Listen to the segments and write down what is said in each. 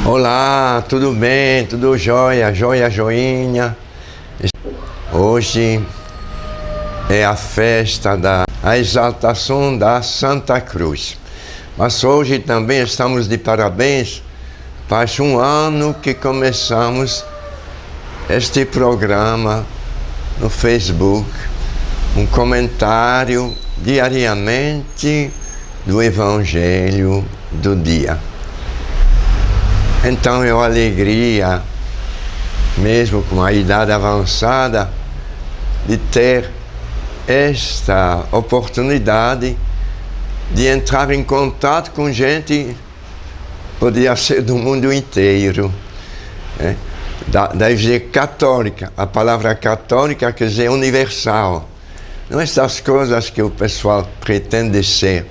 Olá, tudo bem? Tudo jóia? Jóia, joinha? Hoje é a festa da exaltação da Santa Cruz. Mas hoje também estamos de parabéns. Faz um ano que começamos este programa no Facebook. Um comentário diariamente do Evangelho do dia. Então é uma alegria, mesmo com a idade avançada, de ter esta oportunidade de entrar em contato com gente, podia ser do mundo inteiro, né? Da Igreja Católica. A palavra católica quer dizer universal. Não essas coisas que o pessoal pretende ser.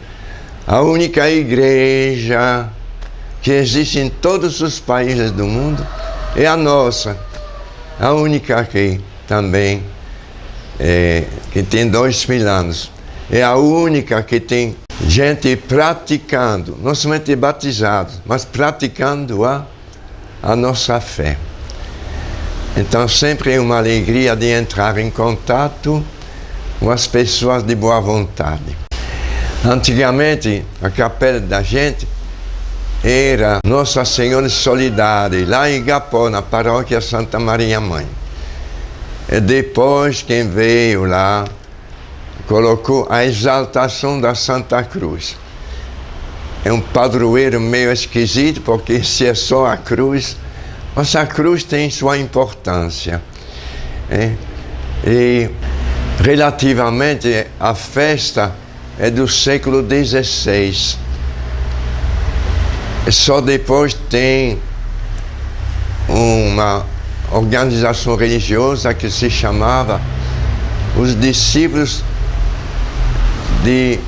A única igreja que existe em todos os países do mundo é a nossa. A única que também que tem 2000 anos. É a única que tem gente praticando, não somente batizados, mas praticando a nossa fé. Então sempre é uma alegria de entrar em contato com as pessoas de boa vontade. Antigamente, a capela da gente era Nossa Senhora Solidária, lá em Igapó, na paróquia Santa Maria Mãe. E depois, quem veio lá, colocou a exaltação da Santa Cruz. É um padroeiro meio esquisito, porque se é só a cruz, mas a cruz tem sua importância. E relativamente a festa é do século XVI. Só depois tem uma organização religiosa que se chamava os Discípulos de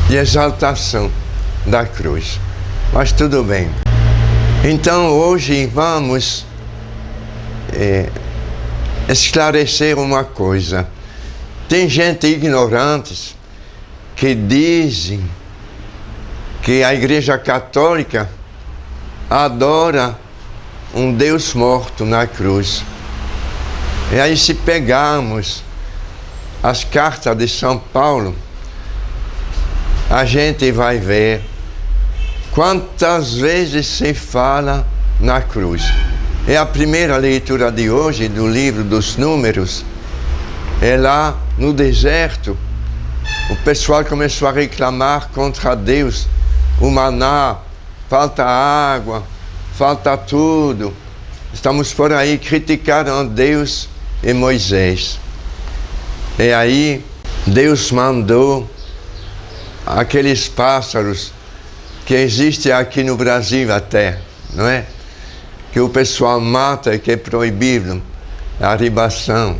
Exaltação da Cruz. Mas tudo bem. Então hoje vamos esclarecer uma coisa. Tem gente ignorante que dizem que a Igreja Católica adora um Deus morto na cruz. E aí, se pegarmos as cartas de São Paulo, a gente vai ver quantas vezes se fala na cruz. É a primeira leitura de hoje do livro dos Números. É lá no deserto. O pessoal começou a reclamar contra Deus. O maná, falta água, falta tudo. Estamos por aí, criticaram Deus e Moisés. E aí Deus mandou aqueles pássaros que existem aqui no Brasil até, não é? Que o pessoal mata e que é proibido, a ribação.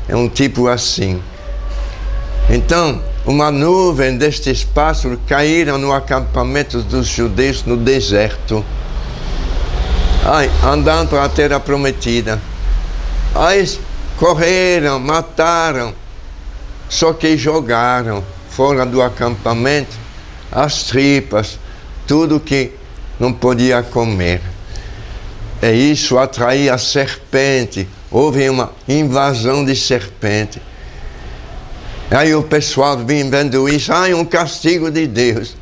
É um tipo assim. Então, uma nuvem destes pássaros caíram no acampamento dos judeus no deserto, andando para a terra prometida. Aí correram, mataram, só que jogaram fora do acampamento as tripas, tudo que não podia comer. E isso atraía a serpente, houve uma invasão de serpente. Aí o pessoal vinha vendo isso, é um castigo de Deus.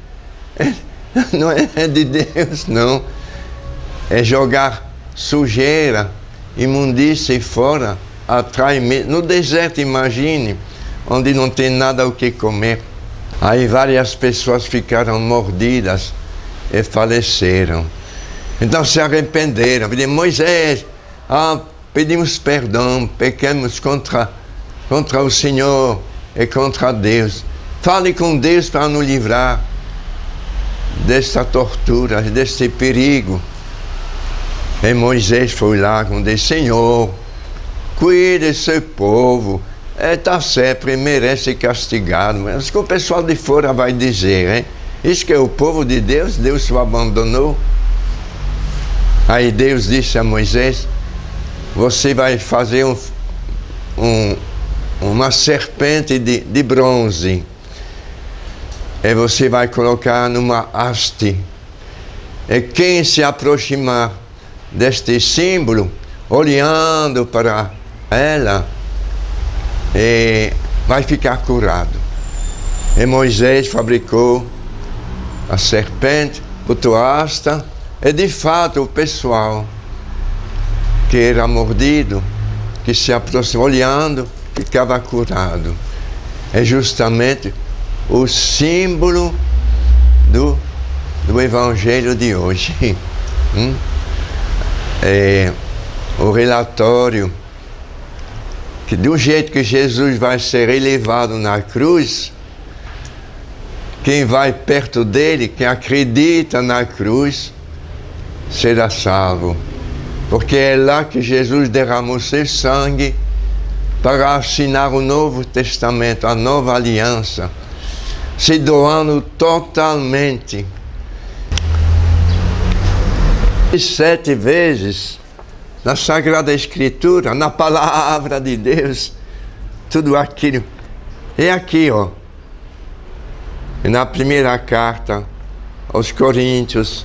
Não é de Deus, não. É jogar sujeira, imundícia fora, atrai medo. No deserto, imagine, onde não tem nada o que comer. Aí várias pessoas ficaram mordidas e faleceram. Então se arrependeram, pediram: Moisés, pedimos perdão, pecamos contra o Senhor e contra Deus. Fale com Deus para nos livrar desta tortura, deste perigo. E Moisés foi lá com Deus: Senhor, cuide desse povo. Está certo, ele merece castigado. Mas o que o pessoal de fora vai dizer, hein? Isso que é o povo de Deus, Deus o abandonou. Aí Deus disse a Moisés: você vai fazer uma serpente de bronze, e você vai colocar numa haste, E quem se aproximar deste símbolo, olhando para ela, vai ficar curado. E Moisés fabricou a serpente, botou asta, e de fato o pessoal que era mordido, que se aproximou olhando, ficava curado. É justamente o símbolo do Evangelho de hoje. É o relatório que do jeito que Jesus vai ser elevado na cruz, quem vai perto dele, quem acredita na cruz, será salvo. Porque é lá que Jesus derramou seu sangue para assinar o Novo Testamento, a nova aliança, se doando totalmente. 7 vezes na Sagrada Escritura, na Palavra de Deus, tudo aquilo. É aqui, ó. Na primeira carta aos Coríntios,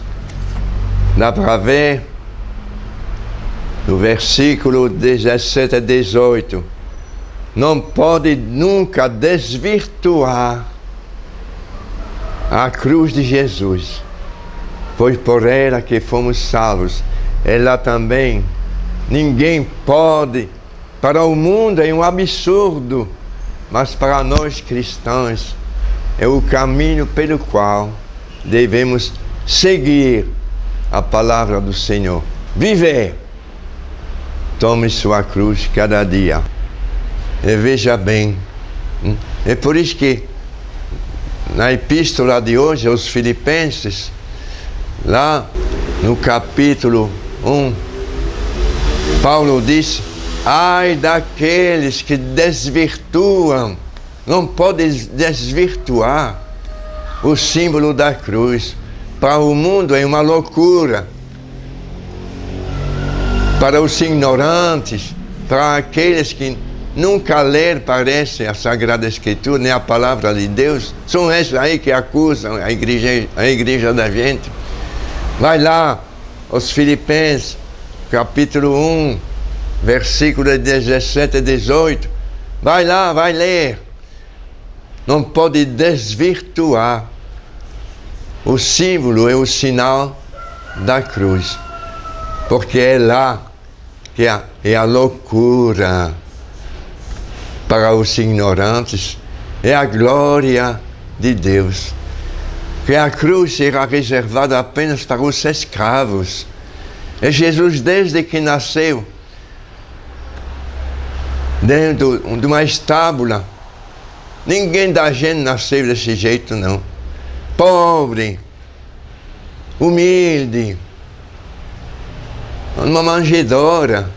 dá para ver, no versículo 17 a 18, não pode nunca desvirtuar a cruz de Jesus, pois por ela que fomos salvos. Ela também, ninguém pode, para o mundo é um absurdo, mas para nós cristãos é o caminho pelo qual devemos seguir a palavra do Senhor, viver. Tome sua cruz cada dia. E veja bem, é por isso que na epístola de hoje aos Filipenses, lá no capítulo 1, Paulo diz: ai daqueles que desvirtuam, não podem desvirtuar o símbolo da cruz. Para o mundo é uma loucura, para os ignorantes, para aqueles que nunca leram, parece, a Sagrada Escritura, nem a Palavra de Deus, são esses aí que acusam a igreja da gente. Vai lá, os Filipenses, capítulo 1, versículo 17 e 18, vai lá, vai ler. Não pode desvirtuar o símbolo e o sinal da cruz, porque é lá que é a loucura para os ignorantes, é a glória de Deus. Que a cruz será reservada apenas para os escravos. E Jesus, desde que nasceu, dentro de uma estábula, ninguém da gente nasceu desse jeito, não. Pobre, humilde, numa manjedoura.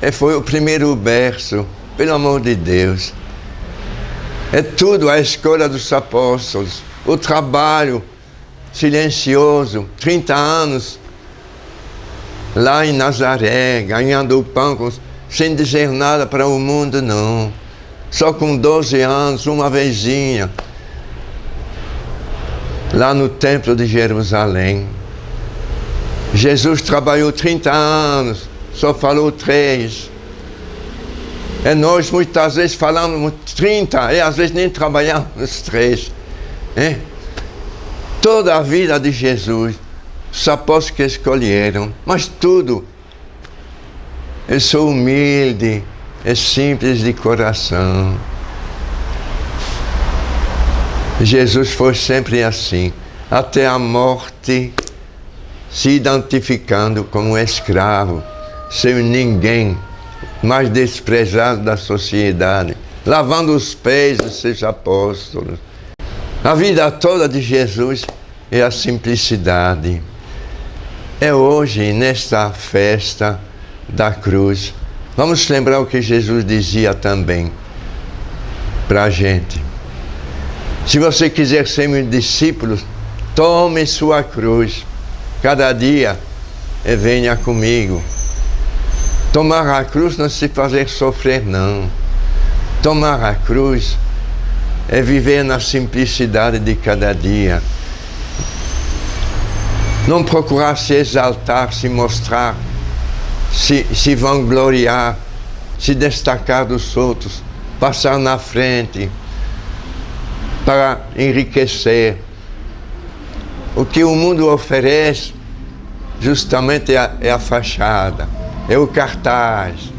E foi o primeiro berço, pelo amor de Deus. É tudo a escolha dos apóstolos, o trabalho silencioso, 30 anos, lá em Nazaré, ganhando o pão, sem dizer nada para o mundo, não. Só com 12 anos, uma vezinha, lá no templo de Jerusalém. Jesus trabalhou 30 anos, só falou 3. E nós muitas vezes falamos 30, e às vezes nem trabalhamos os 3. Toda a vida de Jesus, os apóstolos que escolheram, mas tudo. Eu sou humilde, é simples de coração. Jesus foi sempre assim, até a morte, se identificando como escravo, sem ninguém, mais desprezado da sociedade, lavando os pés dos seus apóstolos. A vida toda de Jesus é a simplicidade. É hoje, nesta festa da cruz, vamos lembrar o que Jesus dizia também para a gente. Se você quiser ser meu discípulo, tome sua cruz cada dia e venha comigo. Tomar a cruz não é se fazer sofrer, não. Tomar a cruz é viver na simplicidade de cada dia. Não procurar se exaltar, se mostrar, se vangloriar, se destacar dos outros, passar na frente para enriquecer. O que o mundo oferece justamente é a fachada, é o cartaz.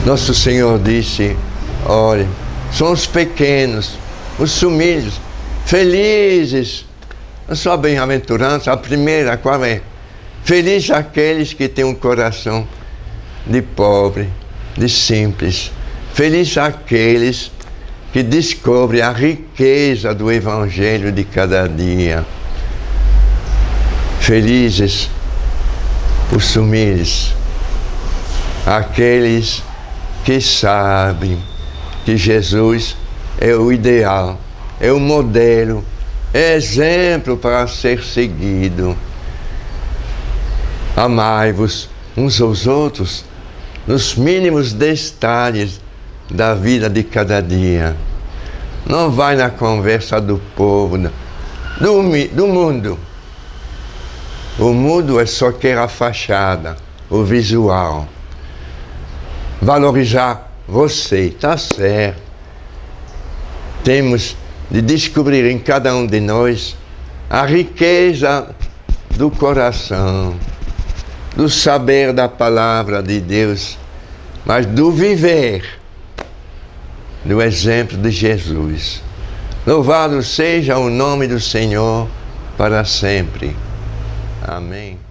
Nosso Senhor disse: olha, são os pequenos, os humildes, felizes. A sua bem-aventurança, a primeira, qual é? Felizes aqueles que têm um coração de pobre, de simples. Felizes aqueles que descobrem a riqueza do Evangelho de cada dia. Felizes os humildes, aqueles que sabem que Jesus é o ideal, é o modelo, é exemplo para ser seguido. Amai-vos uns aos outros nos mínimos detalhes da vida de cada dia. Não vai na conversa do povo, do mundo. O mundo é só quer a fachada, o visual. Valorizar você, está certo. Temos de descobrir em cada um de nós a riqueza do coração, do saber da palavra de Deus, mas do viver, do exemplo de Jesus. Louvado seja o nome do Senhor para sempre. Amém.